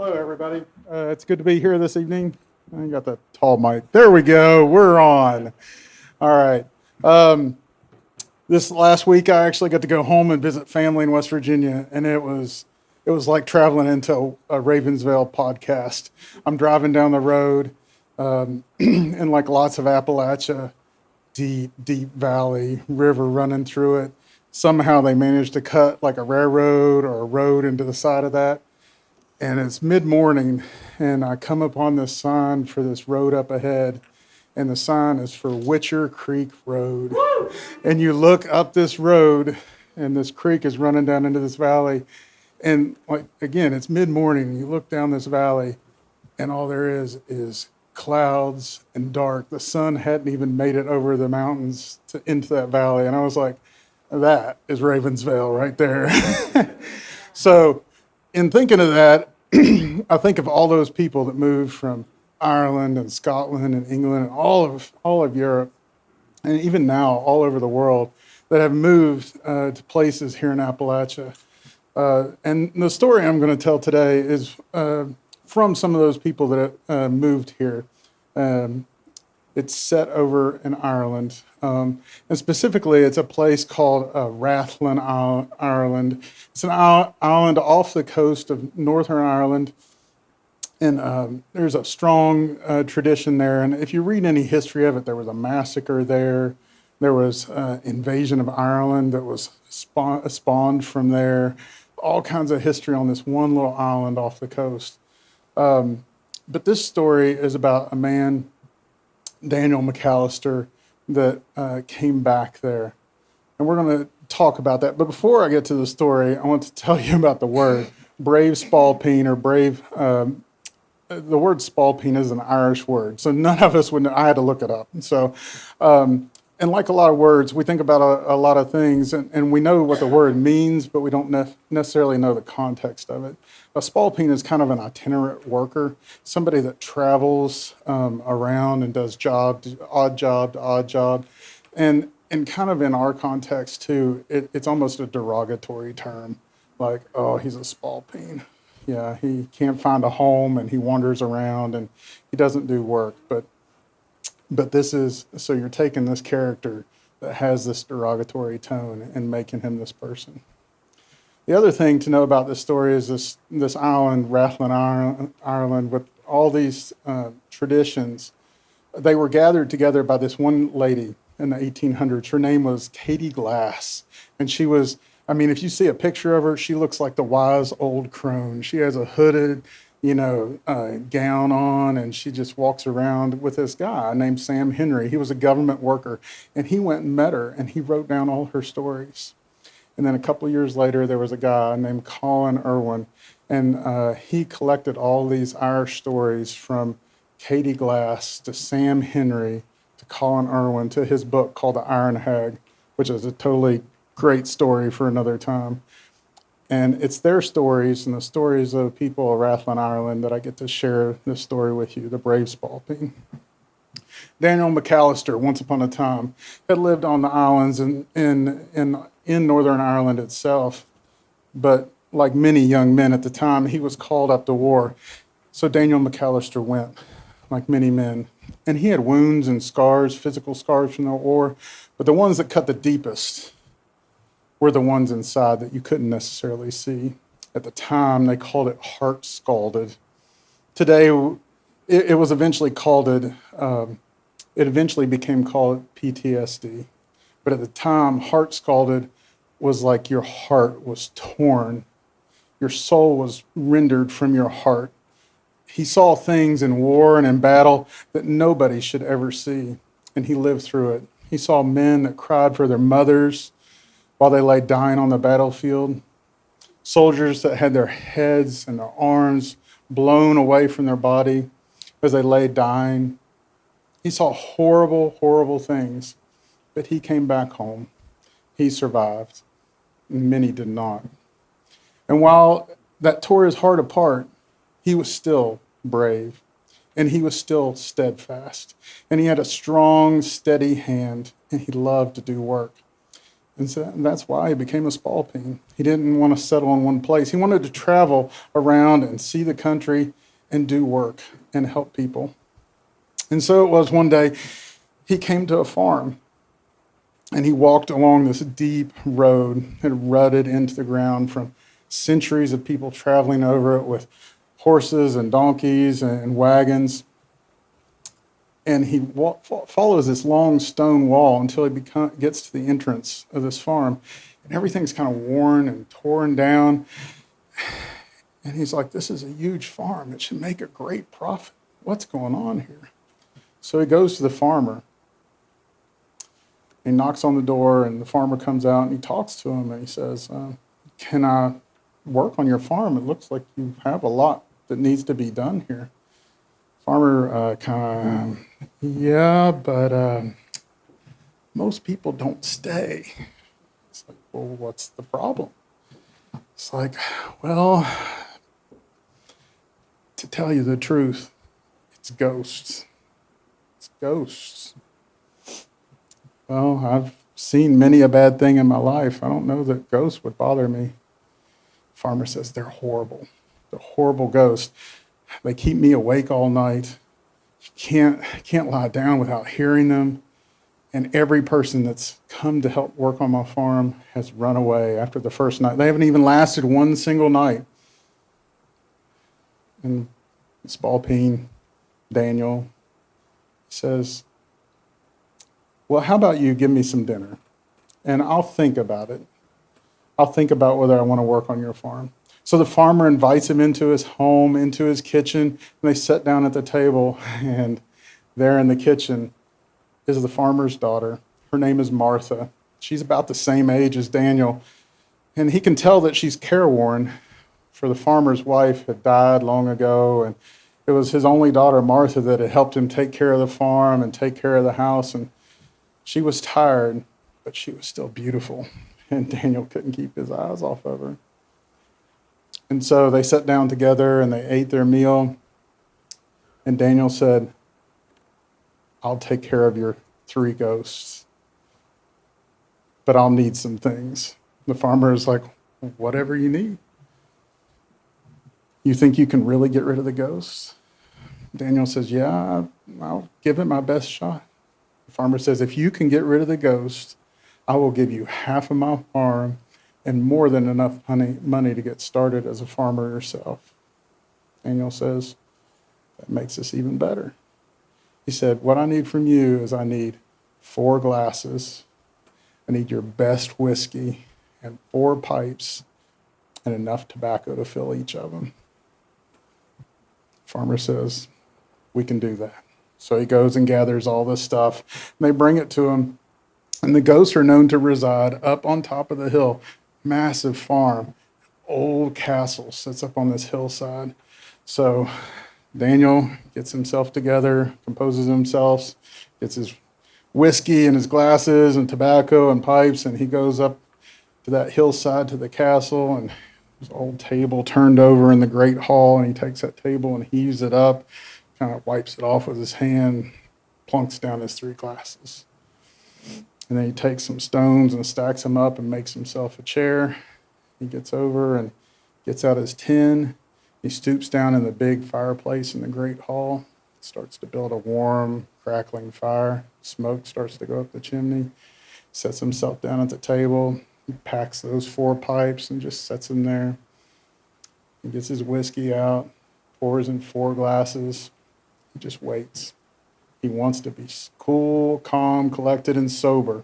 Hello, everybody. It's good to be here this evening. I got the tall mic. There we go. We're on. All right. This last week, I actually got to go home and visit family in West Virginia, and it was like traveling into a Ravensville podcast. I'm driving down the road, and like lots of Appalachia, deep, deep valley, river running through it. Somehow they managed to cut like a railroad or a road into the side of that. And it's mid-morning, and I come upon this sign for this road up ahead, and the sign is for Witcher Creek Road. And you look up this road, and this creek is running down into this valley. And like again, it's mid-morning. You look down this valley, and all there is clouds and dark. The sun hadn't even made it over the mountains into that valley. And I was like, that is Ravensville right there. So in thinking of that, I think of all those people that moved from Ireland and Scotland and England and all of Europe, and even now all over the world, that have moved to places here in Appalachia. And the story I'm going to tell today is from some of those people that moved here. It's set over in Ireland. And specifically, it's a place called Rathlin, Ireland. It's an island off the coast of Northern Ireland. And there's a strong tradition there. And if you read any history of it, there was a massacre there. There was invasion of Ireland that was spawned from there. All kinds of history on this one little island off the coast. But this story is about a man, Daniel McAllister, that came back there. And we're going to talk about that. But before I get to the story, I want to tell you about the word brave Spalpen, or brave. The word Spalpen is an Irish word. So none of us would know. I had to look it up. So, and like a lot of words, we think about a lot of things, and we know what the word means, but we don't necessarily know the context of it. A Spalpen is kind of an itinerant worker, somebody that travels around and does odd job to odd job. And kind of in our context too, it's almost a derogatory term, like, oh, he's a Spalpen. Yeah, he can't find a home and he wanders around and he doesn't do work. But this is, so you're taking this character that has this derogatory tone and making him this person. The other thing to know about this story is this island, Rathlin, Ireland, with all these traditions. They were gathered together by this one lady in the 1800s. Her name was Katie Glass. And she was, I mean, if you see a picture of her, she looks like the wise old crone. She has a hooded, gown on, and she just walks around with this guy named Sam Henry. He was a government worker, and he went and met her, and he wrote down all her stories. And then a couple of years later, there was a guy named Colin Irwin, and he collected all these Irish stories from Katie Glass to Sam Henry to Colin Irwin to his book called The Iron Hag, which is a totally great story for another time. And it's their stories and the stories of people of Rathlin, Ireland, that I get to share this story with you, the brave Spalpen. Daniel McAllister, once upon a time, had lived on the islands in Northern Ireland itself. But like many young men at the time, he was called up to war. So Daniel McAllister went, like many men. And he had wounds and scars, physical scars from the war. But the ones that cut the deepest were the ones inside that you couldn't necessarily see. At the time, they called it heart-scalded. Today, it was eventually called it eventually became called PTSD. But at the time, heart-scalded was like your heart was torn. Your soul was rendered from your heart. He saw things in war and in battle that nobody should ever see, and he lived through it. He saw men that cried for their mothers while they lay dying on the battlefield, soldiers that had their heads and their arms blown away from their body as they lay dying. He saw horrible, horrible things, but he came back home. He survived, and many did not. And while that tore his heart apart, he was still brave, and he was still steadfast, and he had a strong, steady hand, and he loved to do work. And that's why he became a Spalpen. He didn't want to settle in one place. He wanted to travel around and see the country and do work and help people. And so it was one day he came to a farm and he walked along this deep road that rutted into the ground from centuries of people traveling over it with horses and donkeys and wagons. And he follows this long stone wall until he gets to the entrance of this farm. And everything's kind of worn and torn down. And he's like, this is a huge farm. It should make a great profit. What's going on here? So he goes to the farmer. He knocks on the door, and the farmer comes out, and he talks to him, and he says, can I work on your farm? It looks like you have a lot that needs to be done here. Farmer yeah, but most people don't stay. It's like, well, what's the problem? It's like, well, to tell you the truth, it's ghosts. It's ghosts. Well, I've seen many a bad thing in my life. I don't know that ghosts would bother me. Farmer says, they're horrible. They're horrible ghosts. They keep me awake all night. Can't lie down without hearing them. And every person that's come to help work on my farm has run away after the first night. They haven't even lasted one single night. And Spalpen, Daniel, says, well, how about you give me some dinner? And I'll think about it. I'll think about whether I want to work on your farm. So the farmer invites him into his home, into his kitchen, and they sit down at the table. And there in the kitchen is the farmer's daughter. Her name is Martha. She's about the same age as Daniel. And he can tell that she's careworn, for the farmer's wife had died long ago. And it was his only daughter, Martha, that had helped him take care of the farm and take care of the house. And she was tired, but she was still beautiful. And Daniel couldn't keep his eyes off of her. And so they sat down together and they ate their meal. And Daniel said, I'll take care of your 3 ghosts, but I'll need some things. The farmer is like, whatever you need. You think you can really get rid of the ghosts? Daniel says, yeah, I'll give it my best shot. The farmer says, if you can get rid of the ghosts, I will give you half of my farm and more than enough money to get started as a farmer yourself. Daniel says, that makes this even better. He said, what I need from you is I need 4 glasses. I need your best whiskey and 4 pipes and enough tobacco to fill each of them. Farmer says, we can do that. So he goes and gathers all this stuff, and they bring it to him. And the ghosts are known to reside up on top of the hill. Massive farm, old castle sits up on this hillside. So Daniel gets himself together, composes himself, gets his whiskey and his glasses and tobacco and pipes, and he goes up to that hillside to the castle, and there's an old table turned over in the great hall, and he takes that table and heaves it up, kind of wipes it off with his hand, plunks down his 3 glasses. And then he takes some stones and stacks them up and makes himself a chair. He gets over and gets out his tin. He stoops down in the big fireplace in the great hall, starts to build a warm, crackling fire. Smoke starts to go up the chimney. Sets himself down at the table. He packs those 4 pipes and just sets them there. He gets his whiskey out, pours in 4 glasses. He just waits. He wants to be cool, calm, collected, and sober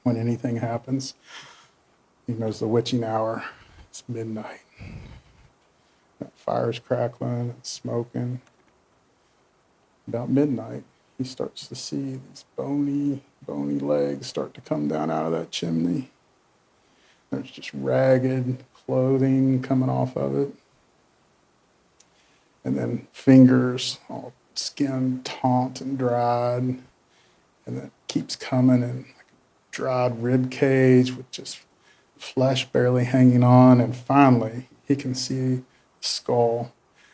when anything happens. He knows the witching hour. It's midnight. That fire's crackling and smoking. About midnight, he starts to see these bony legs start to come down out of that chimney. There's just ragged clothing coming off of it. And then fingers, all skin taut and dried. And then it keeps coming in like a dried rib cage with just flesh barely hanging on. And finally, he can see the skull.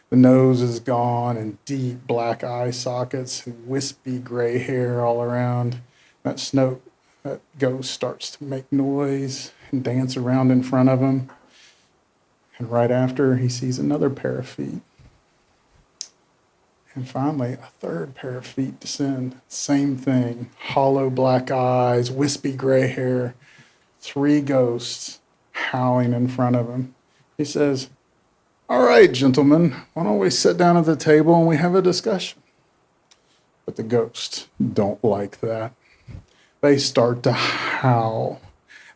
The nose is gone and deep black eye sockets and wispy gray hair all around. That that ghost starts to make noise and dance around in front of him. And right after, he sees another pair of feet. And finally, a third pair of feet descend. Same thing. Hollow black eyes, wispy gray hair. 3 ghosts howling in front of him. He says, "All right, gentlemen, why don't we sit down at the table and we have a discussion?" But the ghosts don't like that. They start to howl.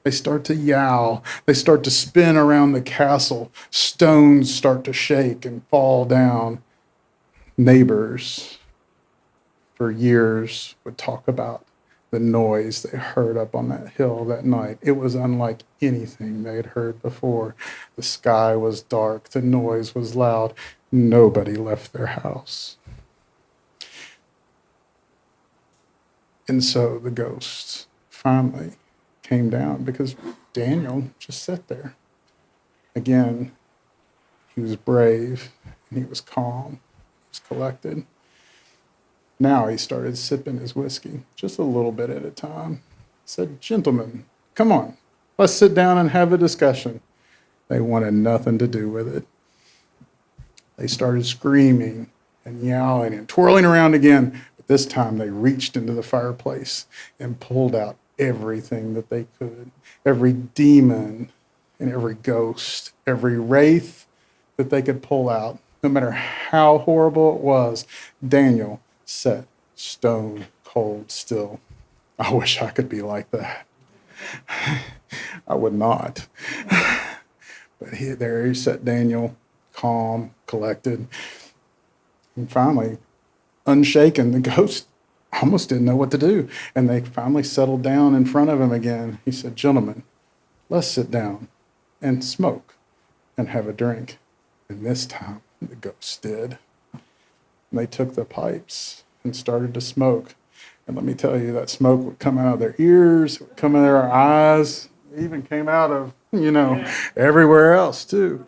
They start to yowl. They start to spin around the castle. Stones start to shake and fall down. Neighbors for years would talk about the noise they heard up on that hill that night. It was unlike anything they had heard before. The sky was dark. The noise was loud. Nobody left their house. And so the ghosts finally came down because Daniel just sat there. Again, he was brave and he was calm. He was collected. Now he started sipping his whiskey, just a little bit at a time. He said, "Gentlemen, come on, let's sit down and have a discussion." They wanted nothing to do with it. They started screaming and yowling and twirling around again. But this time they reached into the fireplace and pulled out everything that they could. Every demon and every ghost, every wraith that they could pull out, no matter how horrible it was. Daniel sat stone cold still. I wish I could be like that. I would not. But there he sat, Daniel, calm, collected. And finally, unshaken, the ghost almost didn't know what to do. And they finally settled down in front of him again. He said, "Gentlemen, let's sit down and smoke and have a drink." And this time, the ghosts did. And they took the pipes and started to smoke. And let me tell you, that smoke would come out of their ears, it would come out of their eyes, it even came out of, everywhere else too.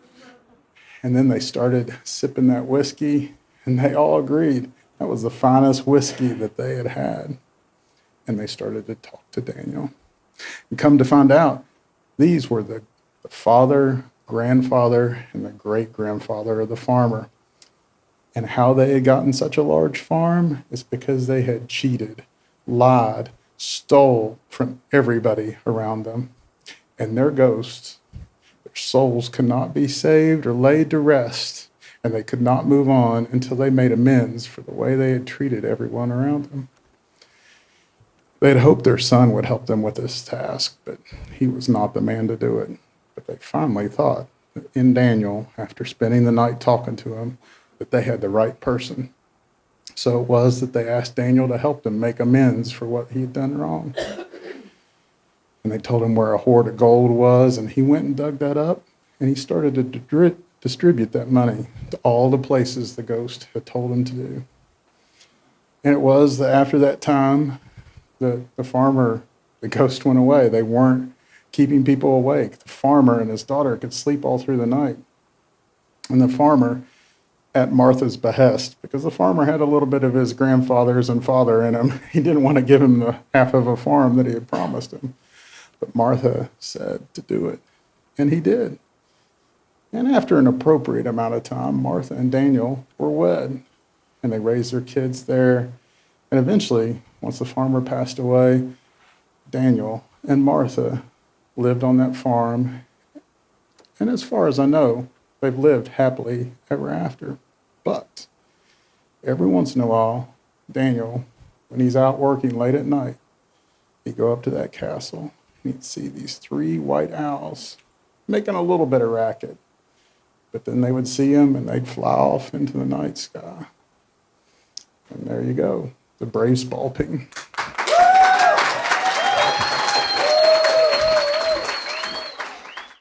And then they started sipping that whiskey, and they all agreed that was the finest whiskey that they had had. And they started to talk to Daniel. And come to find out, these were the father, grandfather, and the great-grandfather of the farmer. And how they had gotten such a large farm is because they had cheated, lied, stole from everybody around them. And their ghosts, their souls could not be saved or laid to rest, and they could not move on until they made amends for the way they had treated everyone around them. They had hoped their son would help them with this task, but he was not the man to do it. But they finally thought that in Daniel, after spending the night talking to him, that they had the right person. So it was that they asked Daniel to help them make amends for what he had done wrong. And they told him where a hoard of gold was, and he went and dug that up, and he started to distribute that money to all the places the ghost had told him to do. And it was that after that time, the ghost went away. They weren't keeping people awake. The farmer and his daughter could sleep all through the night. And the farmer, at Martha's behest, because the farmer had a little bit of his grandfather's and father in him. He didn't want to give him the half of a farm that he had promised him. But Martha said to do it, and he did. And after an appropriate amount of time, Martha and Daniel were wed, and they raised their kids there. And eventually, once the farmer passed away, Daniel and Martha lived on that farm. And as far as I know, they've lived happily ever after. But every once in a while, Daniel, when he's out working late at night, he'd go up to that castle and he'd see these 3 white owls making a little bit of racket. But then they would see him and they'd fly off into the night sky. And there you go, the brave Spalpen.